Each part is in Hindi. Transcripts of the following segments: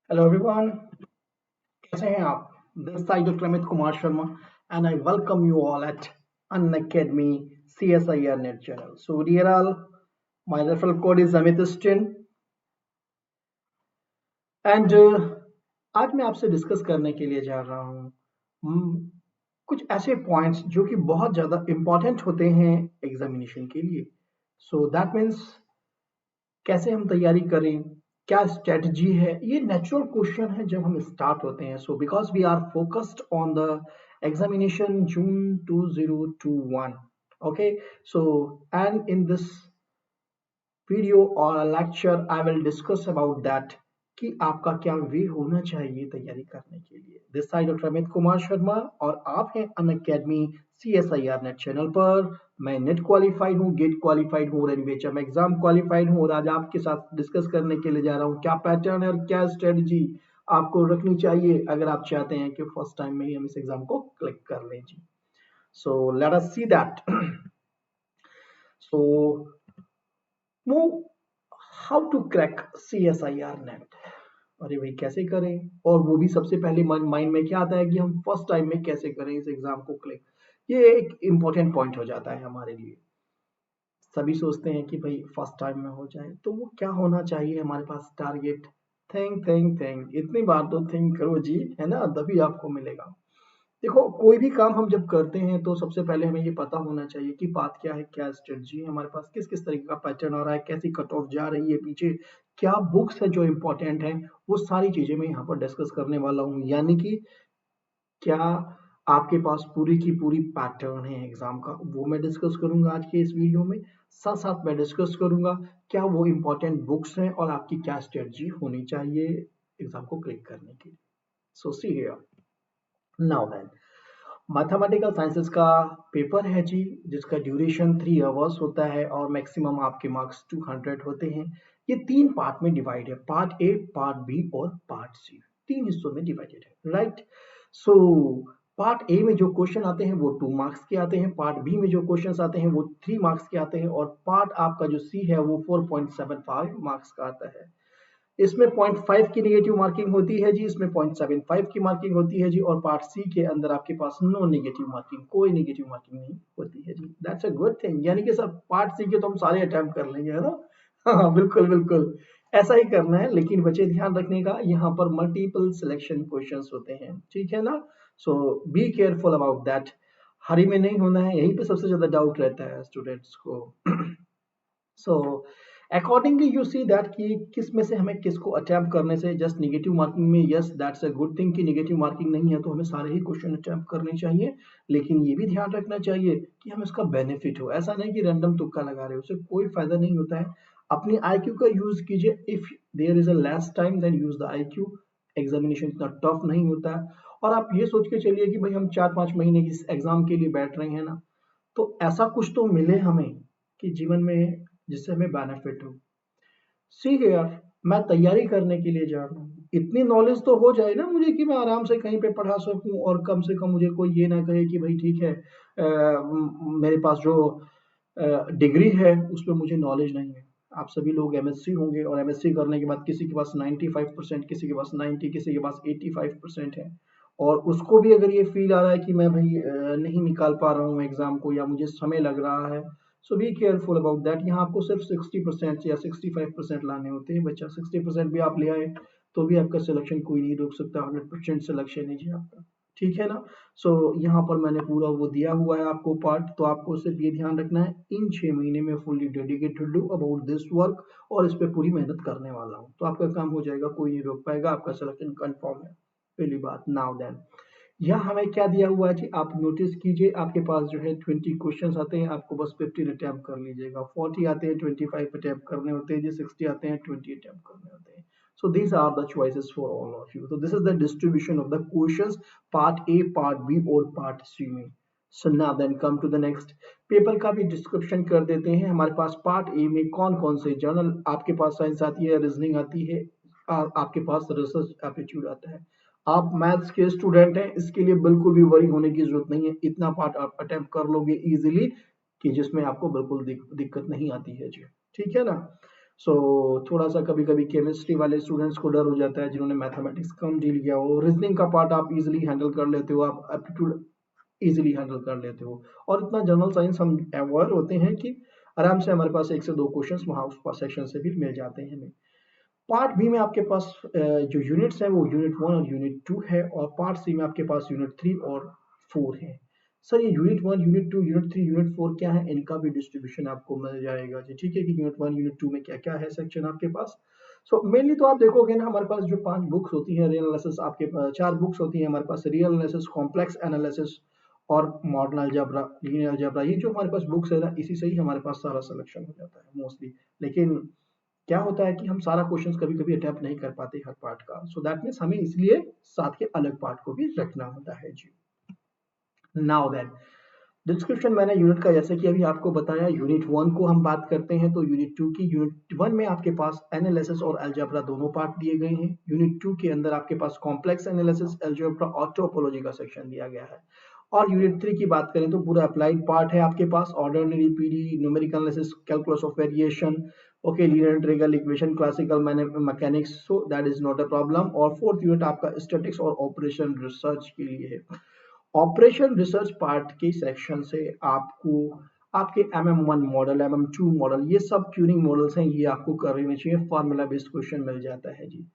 Hello everyone, कैसे हैं आप? This side Dr. Amit Kumar Sharma and I welcome you all at Unacademy CSIR Net channel. So dear all, my referral code is Amitistin and आज मैं आपसे डिस्कस करने के लिए जा रहा हूँ कुछ ऐसे पॉइंट्स जो कि बहुत ज़्यादा इम्पोर्टेंट होते हैं एग्जामिनेशन के लिए. सो दैट मीन्स कैसे हम तैयारी करें, क्या स्ट्रेटजी है, ये नेचुरल क्वेश्चन है जब हम स्टार्ट होते हैं. So because we are focused on the examination June 2021. Okay, so and in this video or a lecture I will discuss about that कि आपका क्या वे होना चाहिए तैयारी करने के लिए. This side doctor Amit Kumar Sharma और आप हैं अनअकैडमी CSIR नेट चैनल पर. मैं नेट क्वालिफाइड हूँ, गेट क्वालिफाइड हूँ और एनबीएचएम एग्जाम क्वालिफाइड हूँ और आज आपके साथ डिस्कस करने के लिए जा रहा हूँ क्या पैटर्न है और क्या स्ट्रेटजी आपको रखनी चाहिए अगर आप चाहते हैं कि फर्स्ट टाइम में ही हम इस एग्जाम को क्लिक कर लें जी. So let us see that. So how to crack CSIR NET. अरे भाई कैसे करें, और वो भी सबसे पहले माइंड में क्या आता है कि हम फर्स्ट टाइम में कैसे करें इस एग्जाम को क्लिक. ये एक इम्पोर्टेंट पॉइंट हो जाता है हमारे लिए. सभी सोचते हैं कि भाई फर्स्ट टाइम में हो जाए, तो वो क्या होना चाहिए हमारे पास टारगेट. थिंक इतनी बार तो थिंक करो जी, है ना, तभी आपको मिलेगा. देखो, कोई भी काम हम जब करते हैं तो सबसे पहले हमें ये पता होना चाहिए कि पाथ क्या है, क्या स्ट्रेटजी है हमारे पास, किस किस तरीके का पैटर्न आ रहा है, कैसी कट ऑफ जा रही है पीछे, क्या बुक्स है जो इम्पोर्टेंट है. वो सारी चीजें मैं यहाँ पर डिस्कस करने वाला हूँ. यानी कि क्या आपके पास पूरी की पूरी पैटर्न है एग्जाम का, वो मैं डिस्कस करूंगा आज के इस वीडियो में. साथ साथ मैं डिस्कस करूंगा क्या वो इम्पोर्टेंट बुक्स हैं और आपकी क्या स्ट्रेटजी होनी चाहिए एग्जाम को क्लिक करने के लिए. So see here now then, mathematical sciences का पेपर है जी, जिसका ड्यूरेशन 3 आवर्स होता है और मैक्सिमम आपके मार्क्स 200 होते हैं. ये 3 पार्ट में डिवाइड है, पार्ट ए, पार्ट बी और पार्ट सी. 3 हिस्सों में डिवाइडेड है, राइट. सो पार्ट ए में जो क्वेश्चन आते हैं वो 2 मार्क्स के आते हैं, पार्ट बी में जो क्वेश्चन आते हैं वो 3 मार्क्स के आते हैं और पार्ट आपका जो सी है वो 4.75 मार्क्स का आता है. इसमें 0.5 की नेगेटिव मार्किंग होती है जी, इसमें 0.75 की मार्किंग होती है जी, और पार्ट सी के अंदर आपके पास नो नेगेटिव मार्किंग, कोई नेगेटिव मार्किंग नहीं होती है जी. That's a good thing. यानी कि सब पार्ट सी के तो हम सारे अटेम्प्ट कर लेंगे, है ना. हाँ बिल्कुल बिल्कुल ऐसा ही करना है. लेकिन बच्चे ध्यान रखने का, यहाँ पर मल्टीपल सिलेक्शन क्वेश्चंस होते हैं, ठीक है ना. सो बी केयरफुल अबाउट दैट. हरी में नहीं होना है, यहीं पे सबसे ज्यादा डाउट रहता है स्टूडेंट्स को. So accordingly you see that कि किस में से हमें किसको अटेम्प्ट करने से. जस्ट नेगेटिव मार्किंग में yes that's a good thing कि नेगेटिव मार्किंग नहीं है तो हमें सारे ही क्वेश्चन अटेम्प्ट करने चाहिए. लेकिन ये भी ध्यान रखना चाहिए कि हमें उसका बेनिफिट हो. ऐसा नहीं कि रैंडम तुक्का लगा रहे हो, उससे कोई फायदा नहीं होता है. अपनी IQ का यूज कीजिए. If there is a less time then use the IQ. Examination इतना टफ नहीं होता है. और आप ये सोच के चलिए कि भाई हम 4-5 महीने इस एग्जाम के लिए बैठ रहे हैं ना, तो ऐसा कुछ तो मिले हमें कि जीवन में जिससे हमें बेनिफिट हो. सी हियर, मैं तैयारी करने के लिए जा रहा हूँ, इतनी नॉलेज तो हो जाए ना मुझे कि मैं आराम से कहीं पे पढ़ा सकूं और कम से कम मुझे कोई ये ना कहे कि भाई ठीक है मेरे पास जो डिग्री है उसमें मुझे नॉलेज नहीं है. आप सभी लोग MSc होंगे और MSc करने के बाद किसी के पास 95%, किसी के पास 90, किसी के पास 85% है. और उसको भी अगर ये फील आ रहा है कि मैं भाई नहीं निकाल पा रहा हूँ एग्जाम को या मुझे समय लग रहा है, सो बी केयरफुल अबाउट दैट. यहाँ आपको सिर्फ 60% या 65% लाने होते हैं. बच्चा 60% भी आप ले आए तो भी आपका सिलेक्शन कोई नहीं रोक सकता. 100% सिलेक्शन है जी आपका, ठीक है ना. सो यहाँ पर मैंने पूरा वो दिया हुआ है आपको पार्ट, तो आपको सिर्फ ये ध्यान रखना है इन 6 महीने में fully dedicated do about this work और इस पर पूरी मेहनत करने वाला हूँ, तो आपका काम हो जाएगा, कोई नहीं रोक पाएगा, आपका सिलेक्शन कंफर्म है. पहली बात. नाउ देन, यहाँ हमें क्या दिया हुआ है जी, आप नोटिस कीजिए. आपके पास जो है 20 क्वेश्चन आते हैं, आपको बस 15 अटेम्प्ट कर लीजिएगा. 40 आते हैं, 25 अटेम्प्ट करने होते हैं जी. 60 आते हैं, 20 अटेम्प्ट करने होते हैं. So these are the choices for all of you. So this is the distribution of the questions, part A, part B और part C में. So now then come to the next. Paper का भी डिस्क्रिप्शन कर देते हैं. हमारे पास पार्ट ए में कौन कौन से जर्नल, आपके पास साइंस आती है, रीजनिंग आती है, आपके पास रिसर्च एप्टीट्यूड आता है. आप मैथ्स के स्टूडेंट हैं, इसके लिए बिल्कुल भी वरी होने की जरूरत नहीं है. इतना पार्ट आप अटेम्प्ट कर लोगे इजीली कि जिसमें आपको बिल्कुल दिक्कत नहीं आती है जी, ठीक है ना. सो थोड़ा सा कभी कभी केमिस्ट्री वाले स्टूडेंट्स को डर हो जाता है जिन्होंने मैथमेटिक्स कम डील किया हो। रीजनिंग का पार्ट आप इजीली हैंडल कर लेते हो, आप एप्टीट्यूड इजीली हैंडल कर लेते हो। और इतना जनरल साइंस हम अवेयर होते हैं कि आराम से हमारे पास 1 से 2 क्वेश्चंस वहाँ उस सेक्शन से भी मिल जाते हैं हमें। पार्ट बी में आपके पास जो यूनिट्स हैं वो यूनिट 1 और यूनिट 2 है, और पार्ट सी में आपके पास यूनिट 3 और 4 है। सर ये यूनिट 1, यूनिट 2, यूनिट 3, यूनिट 4 क्या है, इनका भी डिस्ट्रीब्यूशन आपको मिल जाएगा जी। ठीक है कि यूनिट 1, यूनिट 2 में क्या क्या है सेक्शन आपके पास। सो मेनली तो आप देखोगे ना, हमारे पास जो 5 बुक्स होती हैं रियल एनालिसिस, आपके 4 बुक्स होती हैं हमारे पास, रियल एनालिसिस, कॉम्प्लेक्स एनालिसिस और मॉडर्न अलजेब्रा, लीनियर अलजेब्रा। ये जो हमारे पास बुक्स है ना, इसी से ही हमारे पास सारा सिलेक्शन हो जाता है मोस्टली। लेकिन क्या होता है कि हम सारा क्वेश्चंस कभी कभी अटेम्प्ट नहीं कर पाते हर पार्ट का, सो दैट मीन्स हमें इसलिए साथ के अलग पार्ट को भी रखना होता है जी। नाउ दैट डिस्क्रिप्शन मैंने यूनिट का जैसे कि अभी आपको बताया, यूनिट 1 को हम बात करते हैं तो यूनिट 2 की, यूनिट 1 में आपके पास एनालिसिस और अलजेब्रा दोनों पार्ट दिए गए हैं। यूनिट 2 के अंदर आपके पास कॉम्प्लेक्स एनालिसिस, अलजेब्रा और टोपोलॉजी का सेक्शन दिया गया है। और यूनिट 3 की बात करें तो पूरा अप्लाइड पार्ट है आपके पास, ordinary, PD, numerical analysis, calculus of variation, okay, linear integral equation, classical mechanics, so that is not a problem. और 4th यूनिट आपका स्टैटिक्स और ऑपरेशन रिसर्च के लिए है। ऑपरेशन रिसर्च पार्ट के सेक्शन से आपको आपके MM1 मॉडल, MM2 मॉडल, ये सब ट्यूनिंग मॉडल्स हैं, ये आपको कर लेने चाहिए, फार्मूला बेस्ड क्वेश्चन मिल जाता है जी।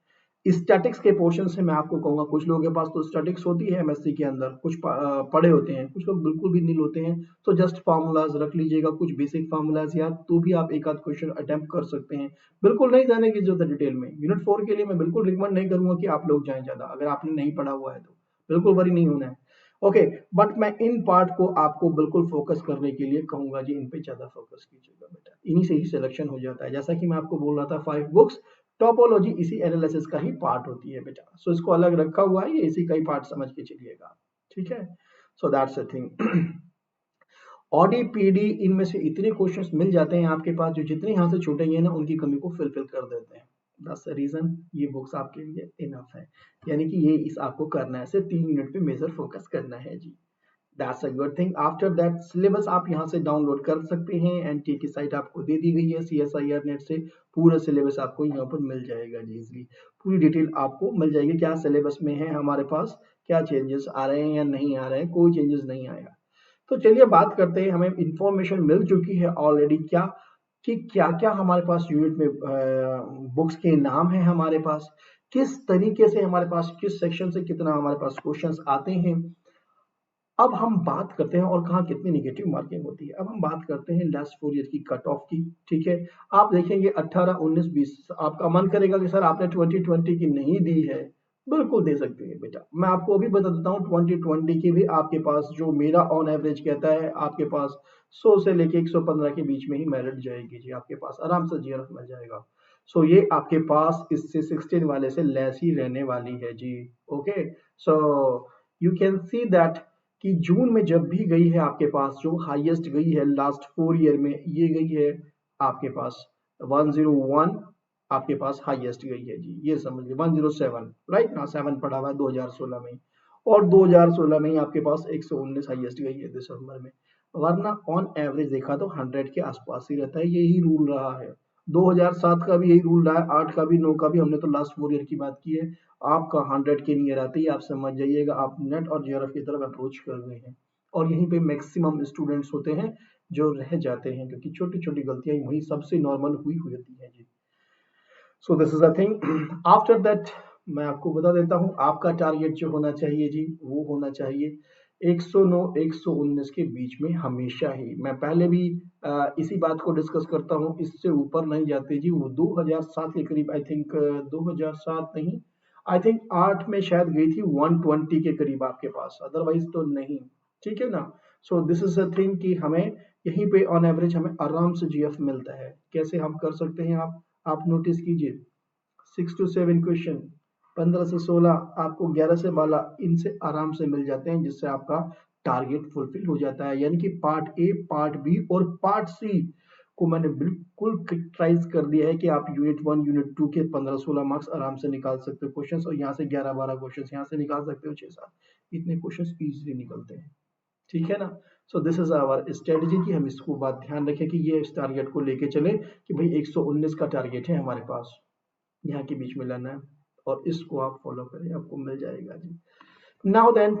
स्टैटिक्स के पोर्शन से मैं आपको कहूंगा, कुछ लोगों के पास तो स्टैटिक्स होती है एमएससी के अंदर, कुछ पढ़े होते हैं, कुछ लोग बिल्कुल भी नील होते हैं, तो जस्ट फार्मूलाज रख लीजिएगा, कुछ बेसिक फार्मूलाज याद, तो भी आप एक आध क्वेश्चन अटेम्प्ट कर सकते हैं। बिल्कुल नहीं जाने की जरूरत है डिटेल में। यूनिट 4 के लिए मैं बिल्कुल रिकमेंड नहीं करूंगा कि आप लोग जाएं ज्यादा, अगर आपने नहीं पढ़ा हुआ है तो बिल्कुल वरी नहीं होना है। ओके, बट मैं इन पार्ट को आपको बिल्कुल फोकस करने के लिए कहूंगा जी, इन पे ज्यादा फोकस कीजिएगा बेटा, इन्हीं से ही सिलेक्शन हो जाता है। जैसा कि मैं आपको बोल रहा था, 5 बुक्स, टोपोलॉजी इसी एनालिसिस का ही पार्ट होती है बेटा, सो इसको अलग रखा हुआ है, ये इसी का ही पार्ट समझ के चलिएगा। ठीक है, so that's a thing. Audi PD इनमें से इतने क्वेश्चंस मिल जाते हैं आपके पास, जो जितने यहाँ से छूटेंगे ना उनकी कमी को फिलफिल कर देते हैं। दैट्स द रीजन ये बुक्स आपके लिए इनफ है, यानी कि ये इस आपको करना है, सिर्फ 3 यूनिट पे मेजर फोकस करना है जी। That's a good thing. After that syllabus आप यहाँ से डाउनलोड कर सकते हैं, एनटीए की साइट आपको दे दी गई है, CSIR नेट से पूरा सिलेबस आपको यहाँ पर मिल जाएगा जी इजली। पूरी डिटेल आपको मिल जाएगी, क्या सिलेबस में है हमारे पास, क्या चेंजेस आ रहे हैं या नहीं आ रहे हैं, कोई चेंजेस नहीं आएगा। तो चलिए बात करते हैं, हमें इंफॉर्मेशन मिल चुकी है ऑलरेडी क्या, कि क्या क्या हमारे पास यूनिट में बुक्स के नाम है हमारे पास, किस तरीके से हमारे पास किस सेक्शन से कितना हमारे पास क्वेश्चंस आते हैं। अब हम बात करते हैं और कहाँ कितनी निगेटिव मार्किंग होती है। अब हम बात करते हैं लास्ट 4 ईयर की कट ऑफ की। ठीक है, आप देखेंगे 18, 19, 20, आपका मन करेगा कि सर आपने 2020 की नहीं दी है, बिल्कुल दे सकते हैं बेटा। मैं आपको अभी बता देता हूँ, 2020 की भी आपके पास जो मेरा ऑन एवरेज कहता है, आपके पास 100 से लेके 115 के बीच में ही मेरिट जाएगी जी, आपके पास आराम से जीआरएफ मिल जाएगा। सो ये आपके पास इससे 16 वाले से लेस ही रहने वाली है जी। Okay, so you can see that कि जून में जब भी गई है आपके पास, जो हाईएस्ट गई है लास्ट 4 ईयर में, ये गई है आपके पास 101, आपके पास हाईएस्ट गई है जी, ये समझ लीजिए 107, राइट ना, 7 पड़ा हुआ है 2016 में, और 2016 में ही आपके पास 119 हाईएस्ट गई है दिसंबर में। वरना ऑन एवरेज देखा तो 100 के आसपास ही रहता है, यही रूल रहा है। 2007 का भी यही रूल रहा है, 8 का भी, 9 का भी, हमने तो लास्ट 4 ईयर की बात की है। आपका 100 के नियर आते ही आप समझ जाइएगा आप नेट और जीआरएफ की तरफ अप्रोच कर रहे हैं, और यहीं पे मैक्सिमम स्टूडेंट्स होते हैं जो रह जाते हैं, क्योंकि छोटी छोटी गलतियां वही सबसे नॉर्मल हुई होती है जी। So this is a thing. After that मैं आपको बता देता हूँ, आपका टारगेट जो होना चाहिए जी, वो होना चाहिए 109 119 के बीच में हमेशा ही। मैं पहले भी इसी बात को डिस्कस करता हूँ, इससे ऊपर नहीं जाते जी। वो 2007 के करीब, आई थिंक 2007 नहीं, आई थिंक 8 में शायद गई थी 120 के करीब आपके पास, अदरवाइज तो नहीं। ठीक है ना, so this is a thing कि हमें यहीं पे ऑन एवरेज हमें आराम से जीएफ मिलता है। कैसे हम कर सकते हैं, आप नोटिस कीजिए, 6 to 7 क्वेश्चन, 15 से 16, आपको 11 से 12, इनसे आराम से मिल जाते हैं, जिससे आपका टारगेट फुलफिल हो जाता है। यानी कि पार्ट ए, पार्ट बी और पार्ट सी को मैंने बिल्कुल क्रिटिसाइज कर दिया है कि आप यूनिट 1, यूनिट 2 के 15-16 मार्क्स आराम से निकाल सकते हो क्वेश्चंस, और यहाँ से 11-12 क्वेश्चंस यहाँ से निकाल सकते हो, 6-7, इतने क्वेश्चंस इजीली निकलते हैं। ठीक है ना, so this is our strategy कि हम इसको बात ध्यान रखें कि ये इस टारगेट को लेके चले कि भाई 119 का टारगेट है हमारे पास, यहाँ के बीच में लाना है, और इसको आप फॉलो करें, आपको मिल जाएगा जी। नाउ देन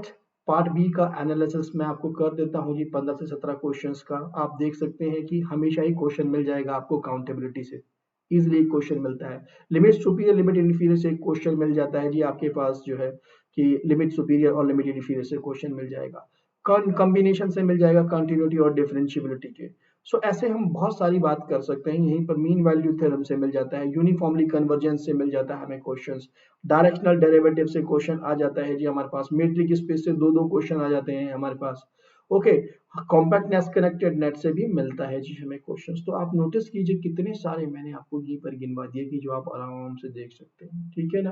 पार्ट बी का एनालिसिस मैं आपको कर देता हूँ जी। 15 से 17 क्वेश्चंस का आप देख सकते हैं कि हमेशा ही क्वेश्चन मिल जाएगा आपको काउंटेबिलिटी से, इजिली क्वेश्चन मिलता है। लिमिट सुपीरियर लिमिट इंफीरियर से क्वेश्चन मिल जाता है जी आपके पास जो है कि लिमिट सुपीरियर और लिमिट इंफीरियर से क्वेश्चन मिल जाएगा, कॉम्बिनेशन से मिल जाएगा कंटिन्यूटी और डिफरेंशियबिलिटी के। सो ऐसे हम बहुत सारी बात कर सकते हैं। यहीं पर मीन वैल्यू थ्योरम से मिल जाता है, यूनिफॉर्मली कन्वर्जेंस से मिल जाता है हमें क्वेश्चंस, डायरेक्शनल डेरिवेटिव से क्वेश्चन आ जाता है जी हमारे पास, मेट्रिक स्पेस से दो दो क्वेश्चन आ जाते हैं हमारे पास। ओके, कॉम्पैक्टनेस कनेक्टेड नेट से भी मिलता है जी हमें क्वेश्चंस। तो आप नोटिस कीजिए कितने सारे मैंने आपको यहीं पर गिनवा दिए कि जो आप आराम से देख सकते हैं, ठीक है ना।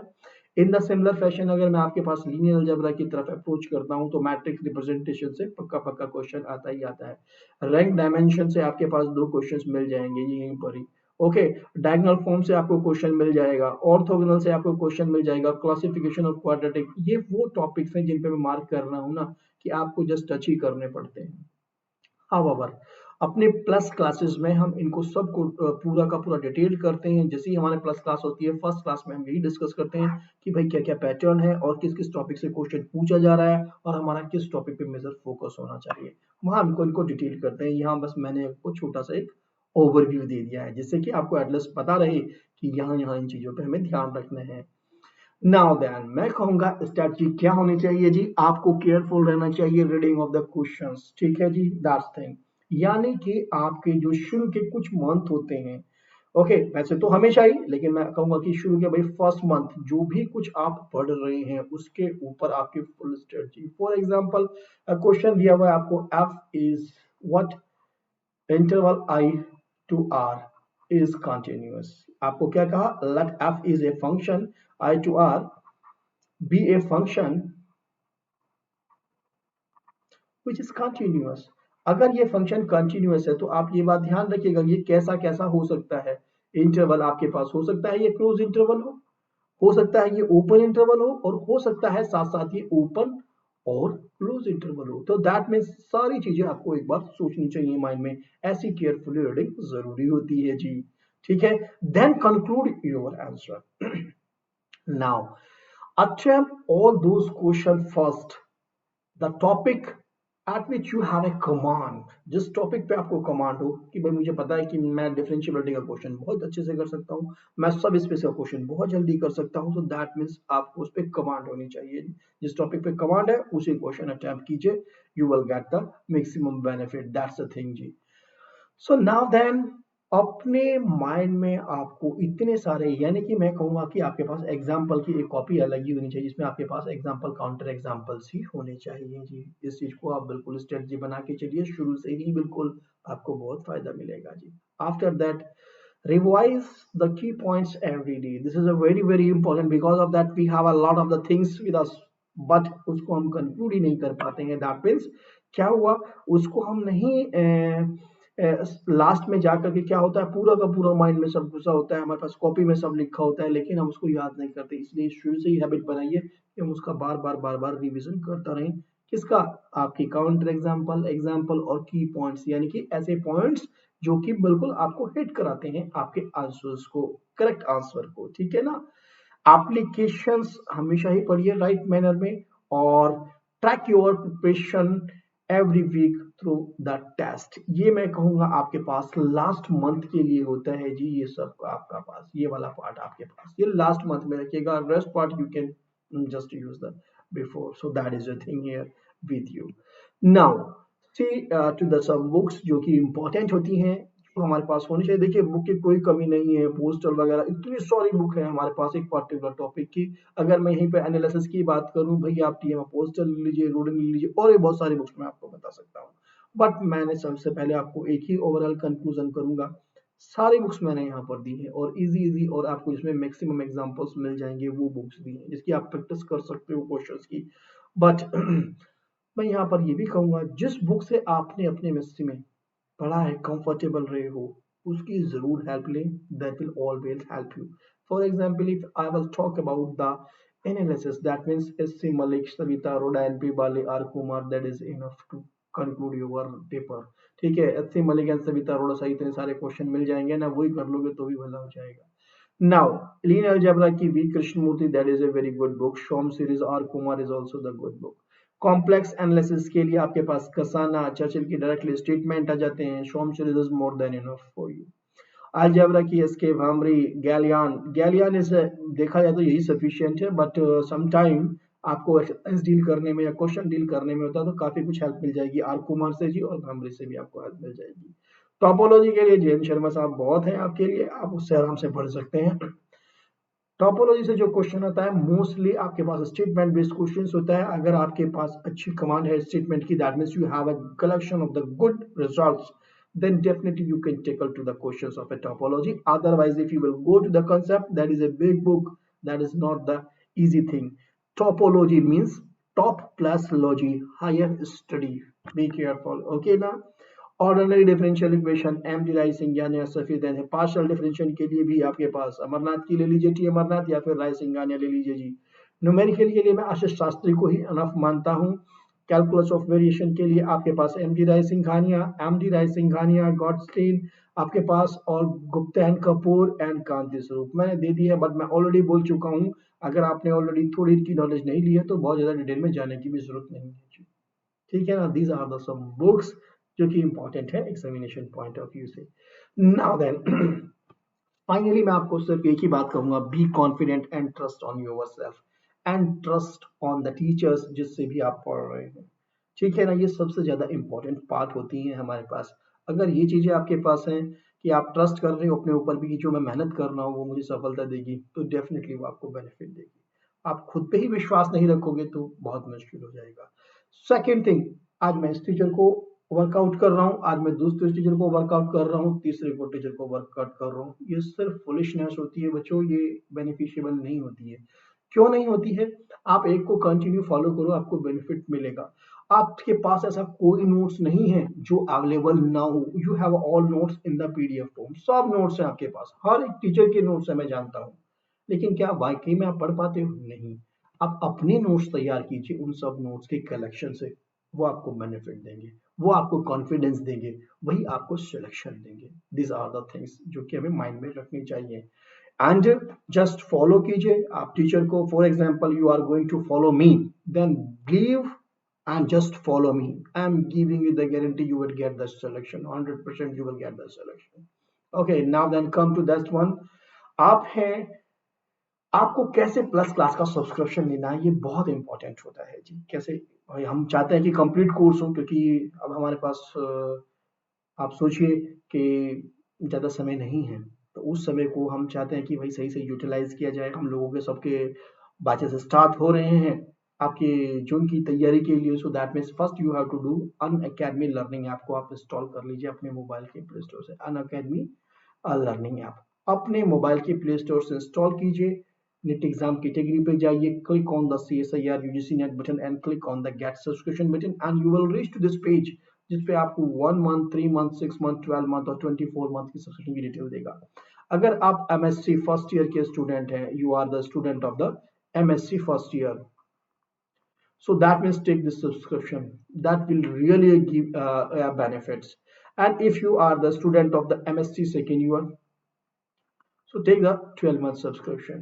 इन द सिमिलर फैशन अगर मैं आपके पास लीनियर अलजेब्रा की तरफ अप्रोच करता हूं तो मैट्रिक्स रिप्रेजेंटेशन से पक्का पक्का क्वेश्चन आता ही आता है। रैंक डायमेंशन से आपके पास दो क्वेश्चंस मिल जाएंगे यहीं पर ही। ओके, डायगोनल फॉर्म से आपको क्वेश्चन मिल जाएगा, ऑर्थोगोनल से आपको क्वेश्चन मिल जाएगा, क्लासिफिकेशन ऑफ क्वाड्रेटिक, ये वो टॉपिक्स हैं जिन पे मैं मार्क कर रहा हूं ना कि आपको जस्ट टच ही करने पड़ते हैं। हाउएवर अपने प्लस क्लासेस में हम इनको सबको पूरा का पूरा डिटेल करते हैं। जैसे ही हमारे प्लस क्लास होती है फर्स्ट क्लास में हम यही डिस्कस करते हैं कि भाई क्या क्या पैटर्न है और किस किस टॉपिक से क्वेश्चन पूछा जा रहा है और हमारा किस टॉपिक पे मेजर फोकस होना चाहिए, वहां हमको इनको डिटेल करते हैं। यहाँ बस मैंने आपको छोटा सा एक ओवरव्यू दे दिया है जिससे कि आपको एटलीस्ट पता रहे कि यहाँ यहाँ इन चीजों पे हमें ध्यान रखना है। नाउ देन मैं कहूंगा स्ट्रेटजी क्या होनी चाहिए जी, आपको केयरफुल रहना चाहिए रीडिंग ऑफ द क्वेश्चंस, ठीक है जी, दैट्स थिंग। यानी कि आपके जो शुरू के कुछ मंथ होते हैं, ओके वैसे तो हमेशा ही, लेकिन मैं कहूंगा कि शुरू के भाई फर्स्ट मंथ जो भी कुछ आप पढ़ रहे हैं उसके ऊपर आपकी full strategy. For example question दिया हुआ है आपको, F is what, interval I to R is continuous. आपको क्या कहा, let F is a function I to R be a function which is continuous। अगर ये फंक्शन कंटिन्यूअस है तो आप ये बात ध्यान रखिएगा ये कैसा कैसा हो सकता है। इंटरवल आपके पास हो सकता है ये क्लोज इंटरवल हो सकता है ये ओपन इंटरवल और हो सकता है साथ साथ ये ओपन और क्लोज इंटरवल हो। तो दैट मीन्स सारी चीजें आपको एक बार सोचनी चाहिए माइंड में, ऐसी केयरफुली रीडिंग जरूरी होती है जी, ठीक है। Then conclude your answer. Now attempt all those questions first, the topic at which you have a command, जिस टॉपिक पे आपको कमांड हो कि भाई मुझे पता है कि मैं डिफरेंशिएबिलिटी का क्वेश्चन बहुत अच्छे से कर सकता हूँ, मैं सब स्पेस का क्वेश्चन बहुत जल्दी कर सकता हूँ, तो दैट मीन्स आपको उस पर कमांड होनी चाहिए। जिस टॉपिक पे कमांड है उसी क्वेश्चन अटेम्प्ट कीजिए, you will get the maximum benefit, that's the thing जी। सो नाउ देन अपने माइंड में आपको इतने सारे, यानी कि मैं कहूंगा कि आपके पास एग्जाम्पल की एक कॉपी अलग ही होनी चाहिए जिसमें आपके पास एग्जाम्पल काउंटर एग्जाम्पल्स ही होने चाहिए जी। इस चीज को आप बिल्कुल स्ट्रेटजी बना के चलिए शुरू से ही, बिल्कुल आपको बहुत फायदा मिलेगा जी। After that revise the key points every day, this is a very very important, because of that we have a lot of the things with us but उसको हम कंक्लूड ही नहीं कर पाते हैं। दैट मीन्स क्या हुआ, उसको हम नहीं लास्ट में जाकर के क्या होता है पूरा का पूरा माइंड में सब घुसा होता है, हमारे पास कॉपी में सब लिखा होता है लेकिन हम उसको याद नहीं करते। इसलिए शुरू से ही हैबिट बनाइए कि हम उसका बार बार रिवीजन करता रहें। किसका, आपकी काउंटर एग्जाम्पल, एग्जाम्पल और की पॉइंट्स, यानी कि ऐसे पॉइंट्स जो कि बिल्कुल आपको हिट कराते हैं आपके आंसर्स को, करेक्ट आंसर को, ठीक है ना। एप्लीकेशंस हमेशा ही पढ़िए राइट मैनर में, और track your preparation every week through the test. ये मैं कहूंगा आपके पास लास्ट मंथ के लिए होता है जी, ये सब आपका पास ये वाला पार्ट आपके पास ये लास्ट मंथ में रखिएगा, rest part you can just use the before, so that is the thing here with you now। see to the some books जो कि important होती हैं जो हमारे पास होनी चाहिए। देखिए बुक की कोई कमी नहीं है, पोस्टर वगैरह इतनी सारी बुक है हमारे पास एक पर्टिकुलर टॉपिक की। अगर मैं यहीं पे एनालिसिस की बात करूं, भाई आप टीएम पोस्टर ले लीजिए, रोडिंग ले लीजिए, और भी बहुत सारी बुक्स मैं आपको बता सकता हूँ, बट मैंने सबसे पहले आपको एक ही ओवरऑल कंक्लूजन करूंगा। सारी बुक्स मैंने यहाँ पर दी है और इजी और आपको इसमें मैक्सिमम एग्जांपल्स मिल जाएंगे, वो बुक्स दी हैं जिसकी आप प्रैक्टिस कर सकते हो क्वेश्चंस की। बट मैं यहाँ पर ये भी कहूंगा जिस बुक से आपने अपने मिस्ट्री में पढ़ा है, कंफर्टेबल रहे हो, उसकी जरूर हेल्प लें, that will always help you. For example if I will talk about the analysis, that means S C Malik, Savita Arora, N P Bale, R Kumar, that is enough to conclude your paper. ठीक है, एच.सी. मलिक एंड सविता अरोड़ा सहित इतने सारे क्वेश्चन मिल जाएंगे ना, वही कर लोगे तो भी भला हो जाएगा। नाउ लीन अलजेब्रा की V Krishnamurthy, that is a very good book. Schaum series R Kumar is also the good book. Complex analysis के लिए आपके पास कसाना, चर्चिल की डायरेक्टली स्टेटमेंट आ जाते हैं। Schaum series is more than enough for you. Algebra की S K Bhamri, Gallian, Gallian is देखा जाए तो यही सफिशिएंट है, बट समटाइम आपको एक्सरसाइज डील करने में या क्वेश्चन डील करने में होता है तो काफी कुछ हेल्प मिल जाएगी आर कुमार से जी, और भामरी से भी आपको हेल्प मिल जाएगी। टोपोलॉजी के लिए जयंत शर्मा साहब बहुत है आपके लिए, आप उससे आराम से पढ़ सकते हैं। टोपोलॉजी से जो क्वेश्चन आता है मोस्टली आपके पास स्टेटमेंट बेस्ड क्वेश्चन होता है। अगर आपके पास अच्छी कमांड है स्टेटमेंट की, that means you have a collection of the good results, then definitely you can tackle to the questions of a topology. Otherwise, if you will go to the concept, that is a big book, that is not the easy thing. Topology means top plus logy, higher study. Be careful, okay now? Ordinary differential equation, M D Rai Singhania सफीदन है। पार्शियल डिफरेंशियल के लिए भी आपके पास अमरनाथ की ले लीजिए, टी अमरनाथ, या फिर राय सिंघानिया ले लीजिए जी। न्यूमेरिकल के लिए मैं आशीष शास्त्री को ही अनफ मानता हूँ। कैलकुलस ऑफ वेरिएशन के लिए आपके पास एम डी राय सिंघानिया, गॉडस्टीन आपके पास, और गुप्ता एंड कपूर एंड कांति स्वरूप मैंने दे दी है, बट मैं ऑलरेडी बोल चुका हूँ, अगर आपने ऑलरेडी थोड़ी की नॉलेज नहीं ली है तो बहुत ज्यादा डिटेल में जाने की भी जरूरत नहीं है। ठीक है ना, these are the some books जो कि इंपॉर्टेंट है एग्जामिनेशन पॉइंट ऑफ व्यू से। नाउ देन फाइनली मैं आपको सिर्फ एक ही बात कहूंगा, be confident and trust on your self and trust on the teachers जिससे भी आप पढ़ रहे हैं। ठीक है ना, ये सबसे ज्यादा इंपॉर्टेंट पार्ट होती है हमारे पास। अगर ये चीजें आपके पास हैं कि आप ट्रस्ट कर रहे हो अपने ऊपर भी कि जो मैं मेहनत कर रहा हूँ वो मुझे सफलता देगी, तो डेफिनेटली वो आपको बेनिफिट देगी। आप खुद पे ही विश्वास नहीं रखोगे तो बहुत मुश्किल हो जाएगा। सेकेंड थिंग, आज मैं इस टीचर को वर्कआउट कर रहा हूँ, आज मैं दूसरे टीचर को वर्कआउट कर रहा हूँ, तीसरे को टीचर को वर्कआउट कर रहा हूँ, ये सिर्फ फुलिशनेस होती है बच्चों, ये बेनिफिशियबल नहीं होती है। क्यों नहीं होती है? आप एक को कंटिन्यू फॉलो करो, आपको बेनिफिट मिलेगा। आपके पास ऐसा कोई नोट्स नहीं है जो अवेलेबल ना हो, you have all notes in the PDF form, सब नोट्स हैं आपके पास, हर एक टीचर के नोट्स है मैं जानता हूँ, लेकिन क्या वाकई में आप पढ़ पाते हो? नहीं। आप अपने नोट्स तैयार कीजिए उन सब नोट्स के कलेक्शन से, वो आपको बेनिफिट देंगे, वो आपको कॉन्फिडेंस देंगे, वही आपको सिलेक्शन देंगे। दिस आर द थिंग्स जो कि हमें माइंड में रखनी चाहिए। एंड जस्ट फॉलो कीजिए आप टीचर को। For example you are going to follow me, then believe and just follow me. I'm giving you the guarantee you will get the selection, 100% you will get the selection. Okay, now then come to that one. आप हैं, आपको कैसे प्लस क्लास का सब्सक्रिप्शन लेना है, ये बहुत इंपॉर्टेंट होता है जी। कैसे भाई, हम चाहते हैं कि कंप्लीट कोर्स हो, क्योंकि अब हमारे पास आप सोचिए कि ज़्यादा समय नहीं है, तो उस समय को हम चाहते हैं कि भाई सही से यूटिलाइज किया जाए। हम लोगों के सबके बैचेस स्टार्ट हो रहे हैं आपके जून की तैयारी के लिए। So that means first you have to do Unacademy learning app को आप इंस्टॉल कर लीजिए अपने मोबाइल के प्ले स्टोर से। अन अकेडमी लर्निंग ऐप अपने मोबाइल के प्ले स्टोर से इंस्टॉल कीजिए। नेट एग्जाम कैटेगरी पे जाइए, click on the CSIR UGC NET button and click on the get subscription button and you will reach to this page, जिसपे आपको 1 मंथ, 3 मंथ, 6 मंथ, 12 मंथ और 24 मंथ की सब्सक्रिप्शन की डिटेल देगा। अगर आप MSc फर्स्ट ईयर के स्टूडेंट हैं, you are the student of the MSc first year, so that means take this subscription, that will really give benefits. And if you are the student of the MSc second year, so take the 12-month subscription.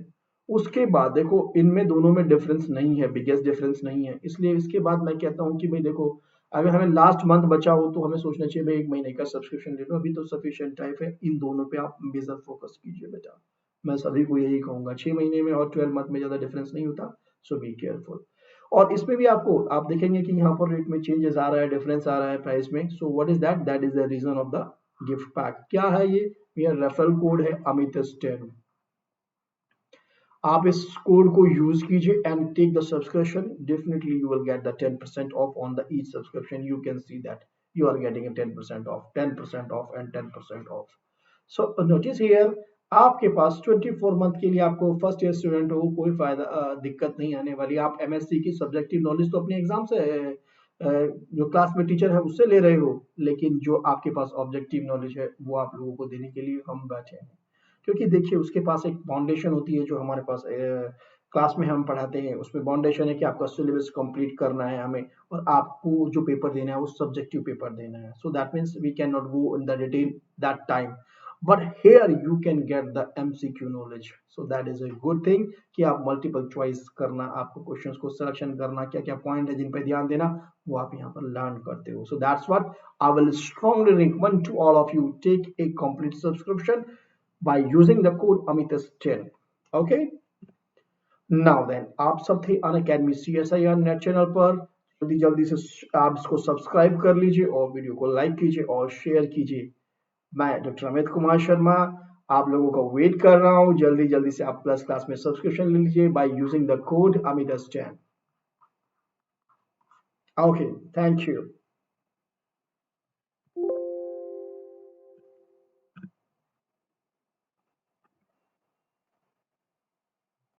उसके बाद देखो इनमें दोनों में डिफरेंस नहीं है, बिगेस्ट डिफरेंस नहीं है, इसलिए इसके बाद मैं कहता हूँ कि भाई देखो, अगर हमें लास्ट मंथ बचा हो तो हमें सोचना चाहिए भाई 1 महीने का सब्सक्रिप्शन ले लो, अभी तो सफिशिएंट टाइम है। इन दोनों पे आप मेजर फोकस कीजिए बेटा, मैं सभी को यही कहूंगा। 6 महीने में और 12 मंथ में ज्यादा डिफरेंस नहीं होता, सो बी केयरफुल। और इसमें भी आपको आप देखेंगे कि यहाँ पर रेट में चेंजेस आ रहा है, डिफरेंस आ रहा है प्राइस में। So what is that? That is the reason of the gift pack. क्या है ये? मेरा रेफरल कोड है अमित10। आप इस कोड को यूज कीजिए and take the subscription, definitely you will get the 10% off on the each subscription. You can see that you are getting a 10% off, 10% off and 10% off. So notice here, आपके पास 24 मंथ के लिए आपको फर्स्ट ईयर स्टूडेंट हो कोई फायदा दिक्कत नहीं आने वाली। आप MSc की सब्जेक्टिव नॉलेज तो अपने एग्जाम से जो क्लास में टीचर है उससे ले रहे हो, लेकिन जो आपके पास ऑब्जेक्टिव नॉलेज है वो आप लोगों को देने के लिए हम बैठे हैं। क्योंकि देखिए उसके पास एक फाउंडेशन होती है जो हमारे पास क्लास में हम पढ़ाते हैं उसमें बाउंडेशन है कि आपका सिलेबस कंप्लीट करना है हमें, और आपको जो पेपर देना है वो सब्जेक्टिव पेपर देना है, so that means we can not go in the detail that time, but here you can get the MCQ knowledge, so that is a good thing कि आप मल्टीपल चॉइस करना, आपको क्वेश्चंस को सिलेक्शन करना, क्या क्या पॉइंट है जिन पे ध्यान देना, वो आप यहाँ पर लर्न करते हो, so that's what I will strongly recommend to all of you, take a complete subscription by using the code AMITAS10. Okay, now then आप सब थे अनअकैडमी CSIR नेट चैनल पर, जल्दी जल्दी से आप इसको सब्सक्राइब कर लीजिए और वीडियो को लाइक कीजिए और शेयर कीजिए। मैं डॉक्टर अमित कुमार शर्मा आप लोगों का वेट कर रहा हूं, जल्दी जल्दी से आप प्लस क्लास में सब्सक्रिप्शन ले लीजिए by using the code AMITAS10। Okay, thank you.